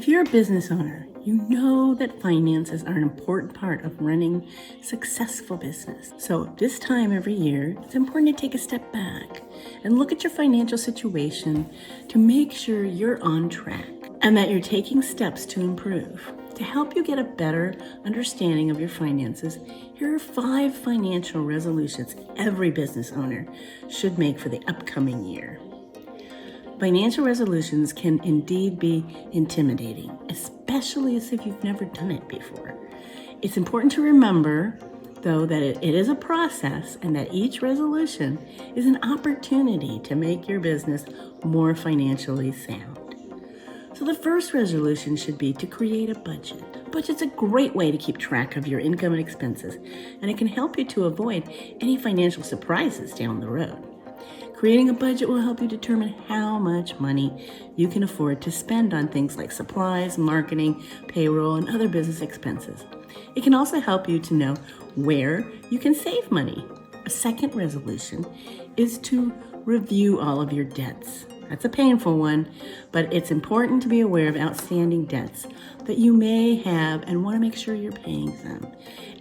If you're a business owner, you know that finances are an important part of running a successful business. So this time every year, it's important to take a step back and look at your financial situation to make sure you're on track and that you're taking steps to improve. To help you get a better understanding of your finances, here are 5 financial resolutions every business owner should make for the upcoming year. Financial resolutions can indeed be intimidating, especially as if you've never done it before. It's important to remember, though, that it is a process and that each resolution is an opportunity to make your business more financially sound. So the first resolution should be to create a budget. A budget's a great way to keep track of your income and expenses, and it can help you to avoid any financial surprises down the road. Creating a budget will help you determine how much money you can afford to spend on things like supplies, marketing, payroll, and other business expenses. It can also help you to know where you can save money. A second resolution is to review all of your debts. That's a painful one, but it's important to be aware of outstanding debts that you may have and want to make sure you're paying them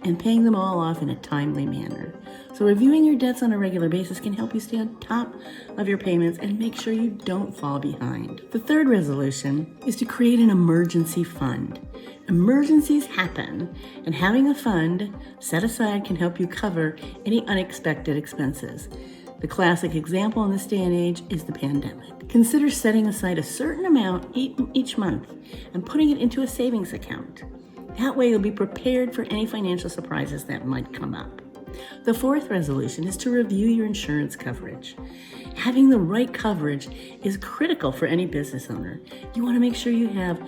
and paying them all off in a timely manner. So reviewing your debts on a regular basis can help you stay on top of your payments and make sure you don't fall behind. The third resolution is to create an emergency fund. Emergencies happen, and having a fund set aside can help you cover any unexpected expenses. The classic example in this day and age is the pandemic. Consider setting aside a certain amount each month and putting it into a savings account. That way you'll be prepared for any financial surprises that might come up. The fourth resolution is to review your insurance coverage. Having the right coverage is critical for any business owner. You want to make sure you have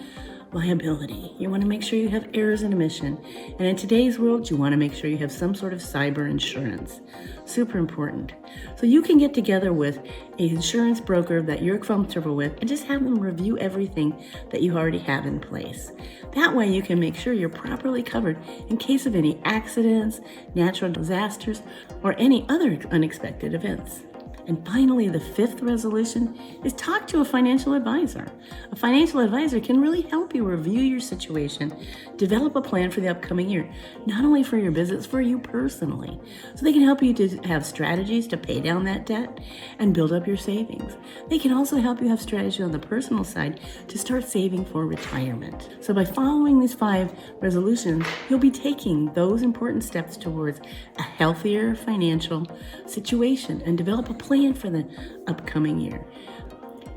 liability. You want to make sure you have errors and omission. And in today's world, you want to make sure you have some sort of cyber insurance. Super important. So you can get together with an insurance broker that you're comfortable with and just have them review everything that you already have in place. That way you can make sure you're properly covered in case of any accidents, natural disasters, or any other unexpected events. And finally, the fifth resolution is talk to a financial advisor. A financial advisor can really help you review your situation, develop a plan for the upcoming year, not only for your business, for you personally. So they can help you to have strategies to pay down that debt and build up your savings. They can also help you have strategy on the personal side to start saving for retirement. So by following these 5 resolutions, you'll be taking those important steps towards a healthier financial situation and develop a plan for the upcoming year.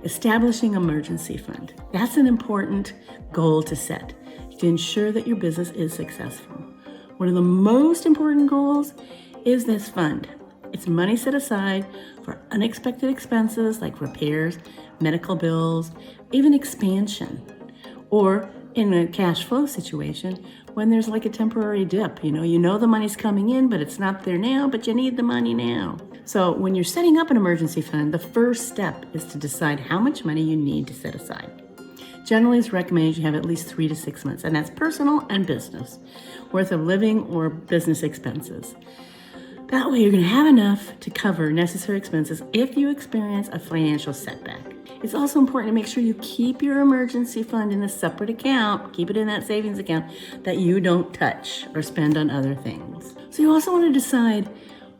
Establishing emergency fund. That's an important goal to set to ensure that your business is successful. One of the most important goals is this fund. It's money set aside for unexpected expenses like repairs, medical bills, even expansion, or in a cash flow situation when there's like a temporary dip. You know the money's coming in, but it's not there now, but you need the money now. So when you're setting up an emergency fund, the first step is to decide how much money you need to set aside. Generally, it's recommended you have at least 3 to 6 months, and that's personal and business, worth of living or business expenses. That way, you're going to have enough to cover necessary expenses if you experience a financial setback. It's also important to make sure you keep your emergency fund in a separate account, keep it in that savings account that you don't touch or spend on other things. So you also want to decide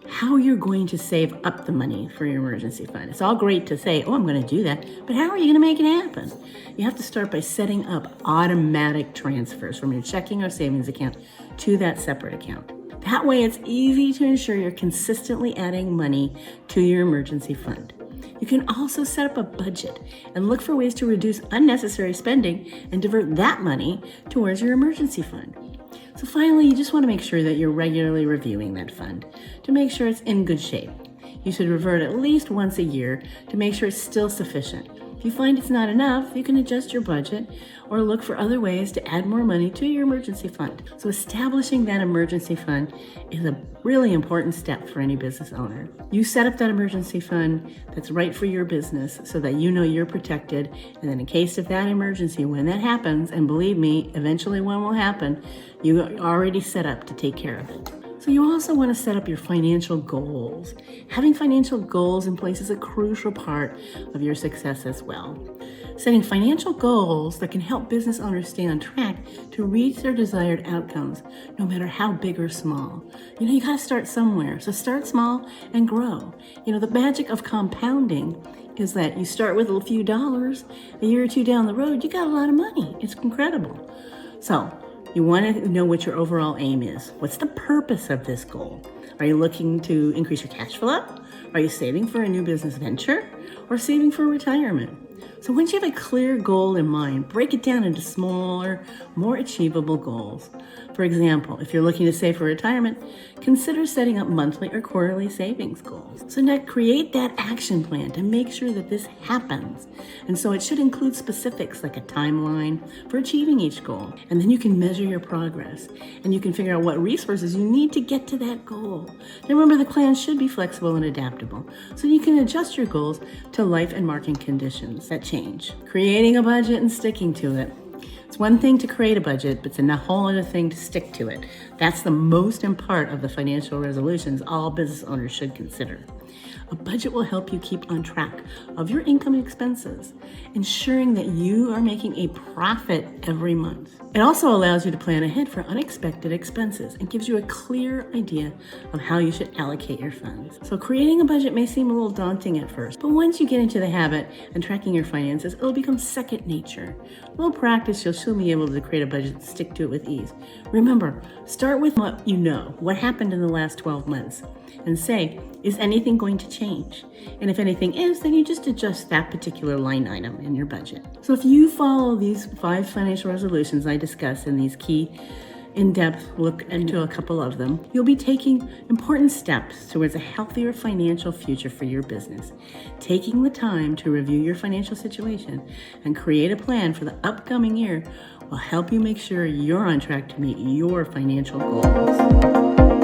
how you're going to save up the money for your emergency fund. It's all great to say, I'm going to do that, but how are you going to make it happen? You have to start by setting up automatic transfers from your checking or savings account to that separate account. That way it's easy to ensure you're consistently adding money to your emergency fund. You can also set up a budget and look for ways to reduce unnecessary spending and divert that money towards your emergency fund. So finally, you just want to make sure that you're regularly reviewing that fund to make sure it's in good shape. You should revert at least once a year to make sure it's still sufficient. If you find it's not enough, you can adjust your budget or look for other ways to add more money to your emergency fund. So establishing that emergency fund is a really important step for any business owner. You set up that emergency fund that's right for your business so that you know you're protected, and then in case of that emergency, when that happens, and believe me, eventually one will happen, you are already set up to take care of it. So you also want to set up your financial goals. Having financial goals in place is a crucial part of your success as well. Setting financial goals that can help business owners stay on track to reach their desired outcomes, no matter how big or small. You got to start somewhere. So start small and grow. The magic of compounding is that you start with a few dollars, a year or two down the road, you got a lot of money. It's incredible. So you want to know what your overall aim is. What's the purpose of this goal? Are you looking to increase your cash flow? Are you saving for a new business venture or saving for retirement? So once you have a clear goal in mind, break it down into smaller, more achievable goals. For example, if you're looking to save for retirement, consider setting up monthly or quarterly savings goals. So now create that action plan to make sure that this happens. And so it should include specifics like a timeline for achieving each goal. And then you can measure your progress and you can figure out what resources you need to get to that goal. Now remember, the plan should be flexible and adaptable so you can adjust your goals to life and market conditions that change. Creating a budget and sticking to it. It's one thing to create a budget, but it's a whole other thing to stick to it. That's the most important part of the financial resolutions all business owners should consider. A budget will help you keep on track of your income and expenses, ensuring that you are making a profit every month. It also allows you to plan ahead for unexpected expenses and gives you a clear idea of how you should allocate your funds. So creating a budget may seem a little daunting at first, but once you get into the habit and tracking your finances, it'll become second nature. A little practice, you'll soon be able to create a budget and stick to it with ease. Remember, start with what you know, what happened in the last 12 months, and say, is anything going to change? And if anything is, then you just adjust that particular line item in your budget. So if you follow these 5 financial resolutions I discussed in these key in-depth look into a couple of them, you'll be taking important steps towards a healthier financial future for your business. Taking the time to review your financial situation and create a plan for the upcoming year will help you make sure you're on track to meet your financial goals.